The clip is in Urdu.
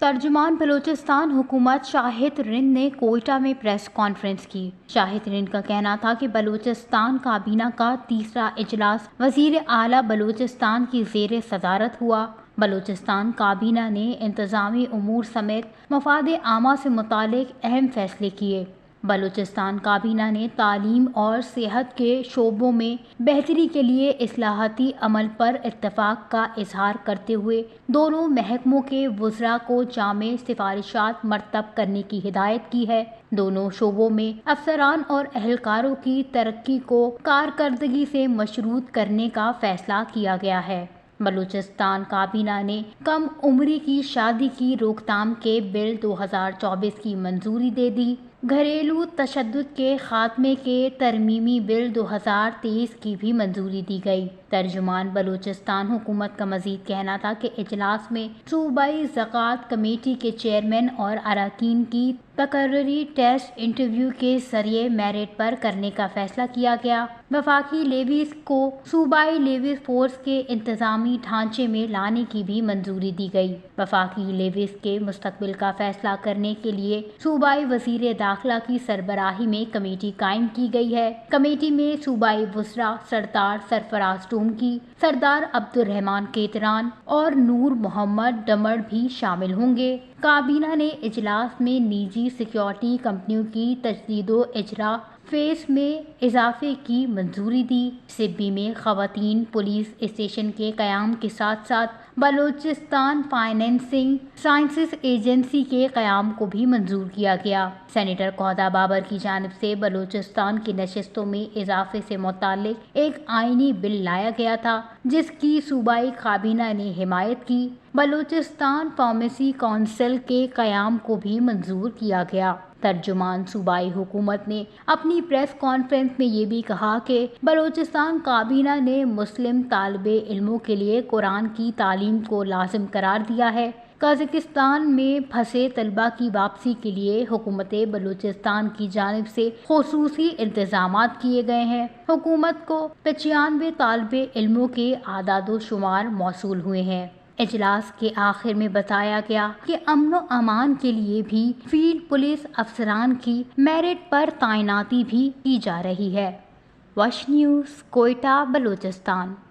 ترجمان بلوچستان حکومت شاہد رند نے کوئٹہ میں پریس کانفرنس کی۔ شاہد رند کا کہنا تھا کہ بلوچستان کابینہ کا تیسرا اجلاس وزیر اعلیٰ بلوچستان کی زیر صدارت ہوا۔ بلوچستان کابینہ نے انتظامی امور سمیت مفاد عامہ سے متعلق اہم فیصلے کیے۔ بلوچستان کابینہ نے تعلیم اور صحت کے شعبوں میں بہتری کے لیے اصلاحاتی عمل پر اتفاق کا اظہار کرتے ہوئے دونوں محکموں کے وزراء کو جامع سفارشات مرتب کرنے کی ہدایت کی ہے۔ دونوں شعبوں میں افسران اور اہلکاروں کی ترقی کو کارکردگی سے مشروط کرنے کا فیصلہ کیا گیا ہے۔ بلوچستان کابینہ نے کم عمری کی شادی کی روک تھام کے بل 2024 کی منظوری دے دی۔ گھریلو تشدد کے خاتمے کے ترمیمی بل 2023 کی بھی منظوری دی گئی۔ ترجمان بلوچستان حکومت کا مزید کہنا تھا کہ اجلاس میں صوبائی زکوٰۃ کمیٹی کے چیئرمین اور اراکین کی تقرری ٹیسٹ انٹرویو کے ذریعے میرٹ پر کرنے کا فیصلہ کیا گیا۔ وفاقی لیویز کو صوبائی لیویز فورس کے انتظامی ڈھانچے میں لانے کی بھی منظوری دی گئی۔ وفاقی لیویز کے مستقبل کا فیصلہ کرنے کے لیے صوبائی وزیر داخلہ کی سربراہی میں کمیٹی قائم کی گئی ہے۔ کمیٹی میں صوبائی وزراء سردار سرفراز ٹونکی، سردار عبدالرحمان کیتران اور نور محمد ڈمر بھی شامل ہوں گے۔ کابینہ نے اجلاس میں نجی سیکیورٹی کمپنیوں کی تجدید و اجرا فیس میں اضافے کی منظوری دی۔ سبی میں خواتین پولیس اسٹیشن کے قیام کے ساتھ ساتھ بلوچستان فائنانسنگ سائنسز ایجنسی کے قیام کو بھی منظور کیا گیا۔ سینیٹر قہدہ بابر کی جانب سے بلوچستان کی نشستوں میں اضافے سے متعلق ایک آئینی بل لایا گیا تھا، جس کی صوبائی کابینہ نے حمایت کی۔ بلوچستان فارمیسی کونسل کے قیام کو بھی منظور کیا گیا۔ ترجمان صوبائی حکومت نے اپنی پریس کانفرنس میں یہ بھی کہا کہ بلوچستان کابینہ نے مسلم طالب علموں کے لیے قرآن کی تعلیم کو لازم قرار دیا ہے۔ قازقستان میں پھنسے طلباء کی واپسی کے لیے حکومت بلوچستان کی جانب سے خصوصی انتظامات کیے گئے ہیں۔ حکومت کو 95 طالب علموں کے اعداد و شمار موصول ہوئے ہیں۔ اجلاس کے آخر میں بتایا گیا کہ امن و امان کے لیے بھی فیلڈ پولیس افسران کی میرٹ پر تعیناتی بھی کی جا رہی ہے۔ وش نیوز، کوئٹہ، بلوچستان۔